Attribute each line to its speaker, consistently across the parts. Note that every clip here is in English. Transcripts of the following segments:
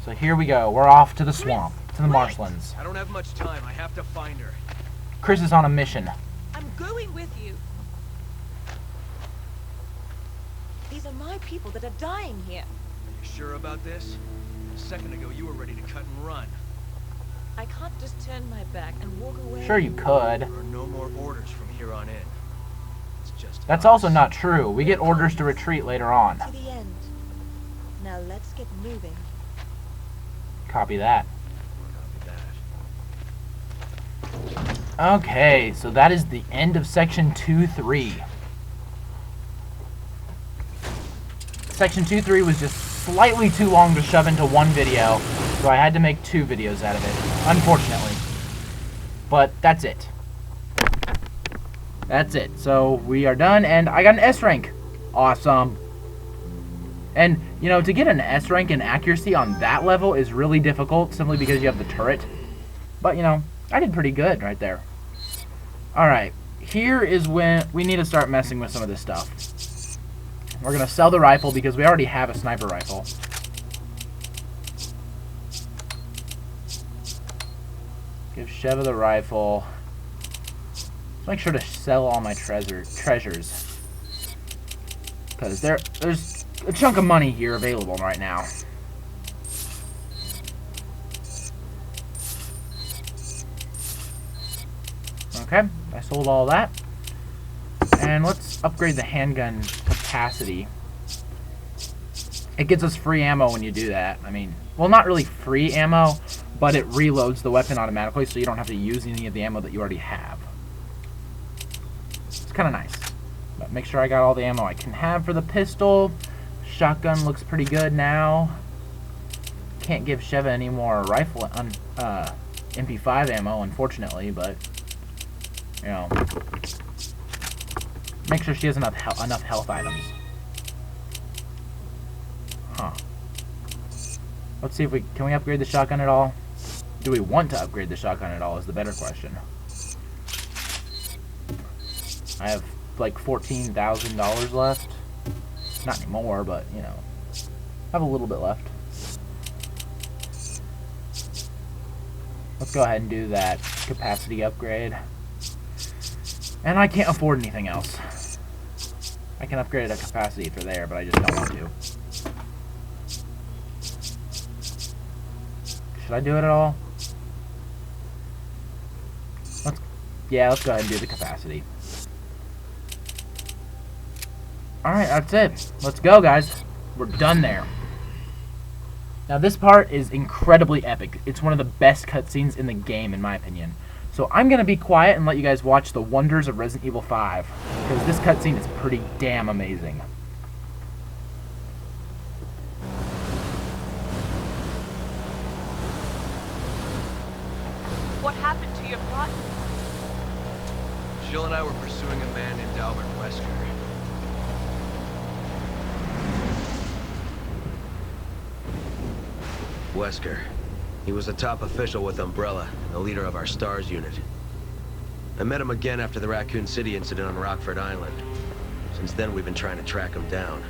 Speaker 1: So here we go. We're off to the swamp, to the marshlands.
Speaker 2: I don't have much time. I have to find her.
Speaker 1: Chris is on a mission.
Speaker 3: I'm going with you. These are my people that are dying here.
Speaker 2: You sure about this? A second ago, you were ready to cut and run.
Speaker 3: I can't just turn my back and walk away.
Speaker 1: Sure you could.
Speaker 2: There are no more orders from here on in. It's just
Speaker 1: That's
Speaker 2: us.
Speaker 1: also not true. We get orders to retreat later on.
Speaker 3: To the end. Now let's get moving.
Speaker 1: Copy that.
Speaker 2: Copy that.
Speaker 1: Okay, so that is the end of section 2-3. Section 2-3 was just slightly too long to shove into one video, so I had to make 2 videos out of it, unfortunately. But that's it. That's it. So we are done, and I got an S rank. Awesome. And, you know, to get an S rank in accuracy on that level is really difficult, simply because you have the turret. But, you know, I did pretty good right there. Alright, here is when we need to start messing with some of this stuff. We're going to sell the rifle because we already have a sniper rifle. Give Sheva the rifle. Let's make sure to sell all my treasures. Because there's a chunk of money here available right now. Okay, I sold all that. And let's upgrade the handgun capacity. It gets us free ammo when you do that. I mean, well, not really free ammo, but it reloads the weapon automatically, so you don't have to use any of the ammo that you already have. It's kind of nice. But make sure I got all the ammo I can have for the pistol. Shotgun looks pretty good now. Can't give Sheva any more rifle MP5 ammo, unfortunately, but you know, make sure she has enough health items. Huh. Let's see if can we upgrade the shotgun at all? Do we want to upgrade the shotgun at all is the better question. I have like $14,000 left. Not anymore, but you know, I have a little bit left. Let's go ahead and do that capacity upgrade. And I can't afford anything else. I can upgrade a capacity for there, but I just don't want to. Should I do it at all? Let's go ahead and do the capacity. Alright, that's it. Let's go, guys. We're done there. Now, this part is incredibly epic. It's one of the best cutscenes in the game, in my opinion. So I'm going to be quiet and let you guys watch the wonders of Resident Evil 5, because this cutscene is pretty damn amazing.
Speaker 3: What happened to your plot?
Speaker 2: Jill and I were pursuing a man named Albert Wesker. Wesker. He was a top official with Umbrella, the leader of our STARS unit. I met him again after the Raccoon City incident on Rockford Island. Since then, we've been trying to track him down.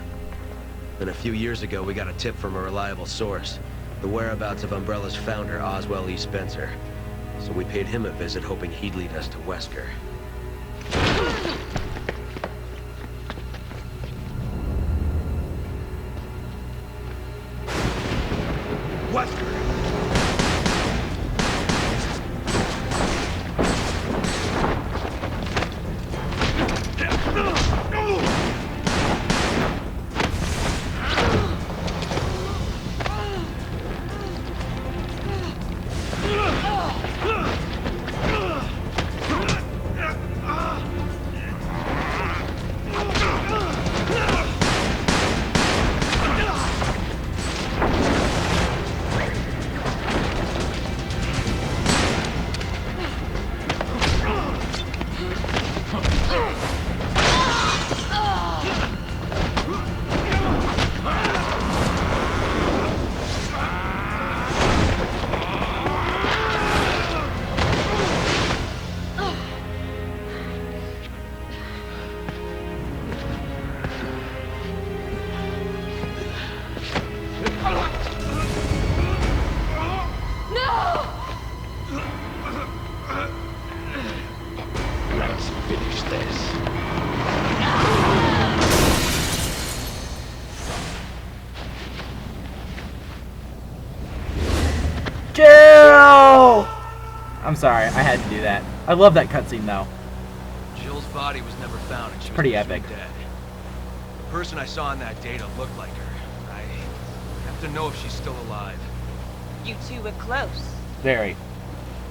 Speaker 2: Then a few years ago, we got a tip from a reliable source, the whereabouts of Umbrella's founder, Oswell E. Spencer. So we paid him a visit, hoping he'd lead us to Wesker. Wesker!
Speaker 1: I'm sorry, I had to do that. I love that cutscene though.
Speaker 4: Jill's body was never found and she was
Speaker 1: Pretty
Speaker 4: presumed
Speaker 1: epic.
Speaker 4: dead. The person I saw in that data looked like her. I have to know if she's still alive.
Speaker 3: You two were close.
Speaker 1: Very.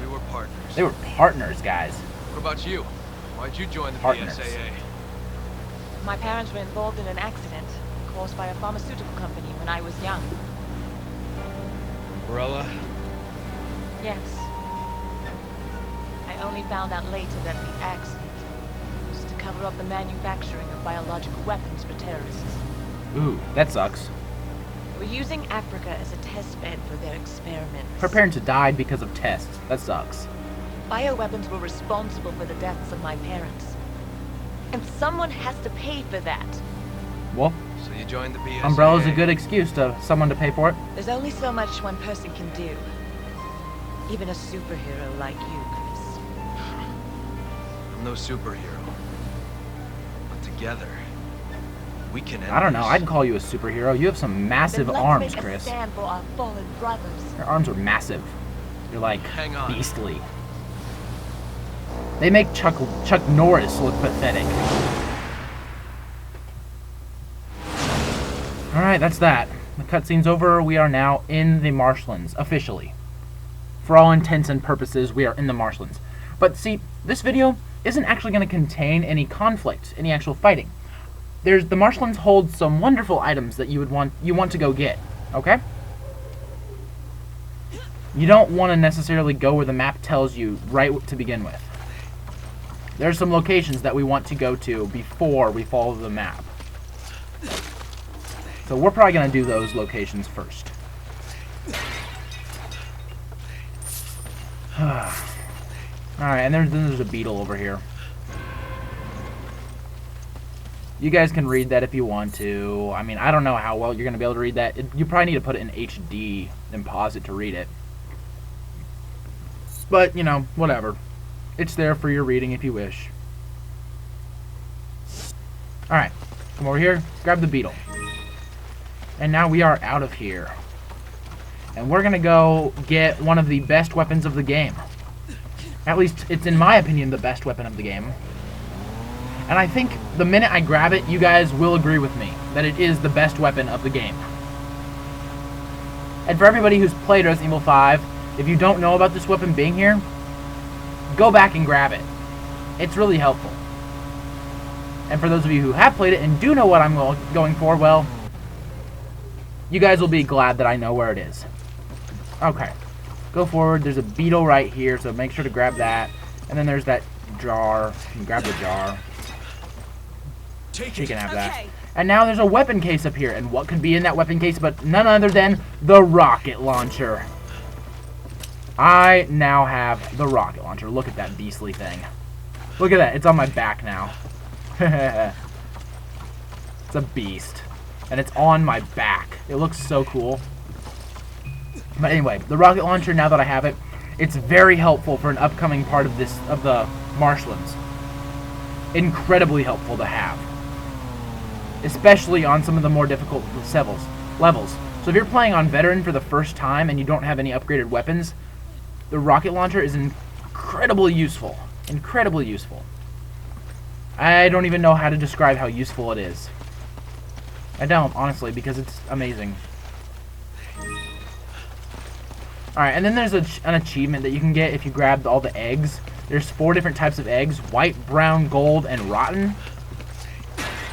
Speaker 4: We were partners.
Speaker 1: They were partners, guys.
Speaker 4: What about you? Why'd you join the
Speaker 1: Partners.
Speaker 4: BSAA?
Speaker 3: My parents were involved in an accident caused by a pharmaceutical company when I was young.
Speaker 4: Umbrella?
Speaker 3: Yes. I only found out later that the accident was to cover up the manufacturing of biological weapons for terrorists.
Speaker 1: Ooh, that sucks.
Speaker 3: They were using Africa as a test bed for their experiments.
Speaker 1: Her parents died because of tests. That sucks.
Speaker 3: Bioweapons were responsible for the deaths of my parents. And someone has to pay for that.
Speaker 1: Well,
Speaker 4: So you joined the BSAA?
Speaker 1: Umbrella's a good excuse to someone to pay for it.
Speaker 3: There's only so much one person can do. Even a superhero like you, Chris.
Speaker 4: I'm no superhero. But together, we can end
Speaker 1: I don't know.
Speaker 4: this.
Speaker 1: I'd call you a superhero. You have some massive
Speaker 3: Then let's
Speaker 1: arms,
Speaker 3: make
Speaker 1: Chris.
Speaker 3: a stand for our fallen brothers.
Speaker 1: Your arms are massive. You're like
Speaker 4: Hang on.
Speaker 1: beastly. They make Chuck Norris look pathetic. Alright, that's that. The cutscene's over. We are now in the marshlands, officially. For all intents and purposes, we are in the marshlands. But see, this video isn't actually going to contain any conflict, any actual fighting. The marshlands hold some wonderful items that you want to go get, okay? You don't want to necessarily go where the map tells you right to begin with. There's some locations that we want to go to before we follow the map. So we're probably going to do those locations first. Alright, and there's a beetle over here. You guys can read that if you want to. I mean, I don't know how well you're going to be able to read that. You probably need to put it in HD and pause it to read it. But, you know, whatever. It's there for your reading if you wish. Alright, come over here, grab the beetle. And now we are out of here. And we're going to go get one of the best weapons of the game. At least, it's in my opinion the best weapon of the game. And I think the minute I grab it, you guys will agree with me that it is the best weapon of the game. And for everybody who's played Resident Evil 5, if you don't know about this weapon being here, go back and grab it. It's really helpful. And for those of you who have played it and do know what I'm going for, well, you guys will be glad that I know where it is. Okay. Go forward. There's a beetle right here, so make sure to grab that. And then there's that jar. You can grab the jar. You can have that. And now there's a weapon case up here. And what could be in that weapon case but none other than the rocket launcher. I now have the rocket launcher. Look at that beastly thing. Look at that. It's on my back now. It's a beast. And it's on my back. It looks so cool. But anyway, the rocket launcher, now that I have it, it's very helpful for an upcoming part of the marshlands. Incredibly helpful to have. Especially on some of the more difficult levels. So if you're playing on Veteran for the first time and you don't have any upgraded weapons, the rocket launcher is incredibly useful. Incredibly useful. I don't even know how to describe how useful it is. I don't, honestly, because it's amazing. Alright, and then there's an achievement that you can get if you grab all the eggs. There's 4 different types of eggs: white, brown, gold, and rotten.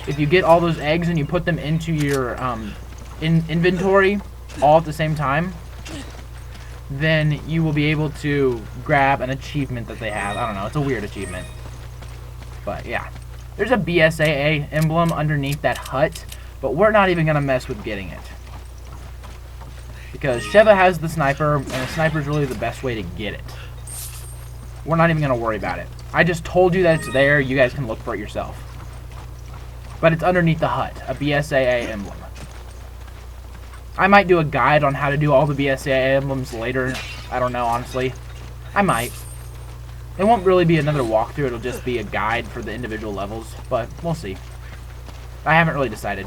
Speaker 1: If you get all those eggs and you put them into your inventory all at the same time, then you will be able to grab an achievement that they have. I don't know, it's a weird achievement. But yeah. There's a BSAA emblem underneath that hut, but we're not even going to mess with getting it. Because Sheva has the sniper, and the sniper is really the best way to get it. We're not even going to worry about it. I just told you that it's there. You guys can look for it yourself. But it's underneath the hut, a BSAA emblem. I might do a guide on how to do all the BSAA emblems later. I don't know, honestly. I might. It won't really be another walkthrough. It'll just be a guide for the individual levels. But we'll see. I haven't really decided.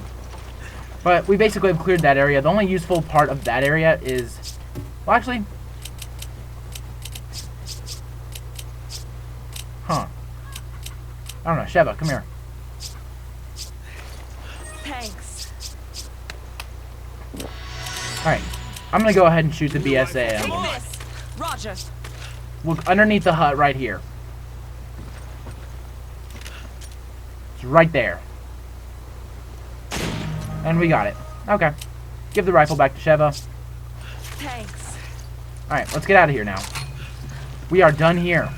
Speaker 1: But we basically have cleared that area. The only useful part of that area is... Well, actually... I don't know. Sheva, come here.
Speaker 3: Thanks.
Speaker 1: Alright. I'm gonna go ahead and shoot the BSA.
Speaker 3: Take this. Roger.
Speaker 1: Look underneath the hut right here. It's right there. And we got it. Okay. Give the rifle back to Sheva.
Speaker 3: Thanks.
Speaker 1: Alright, let's get out of here now. We are done here.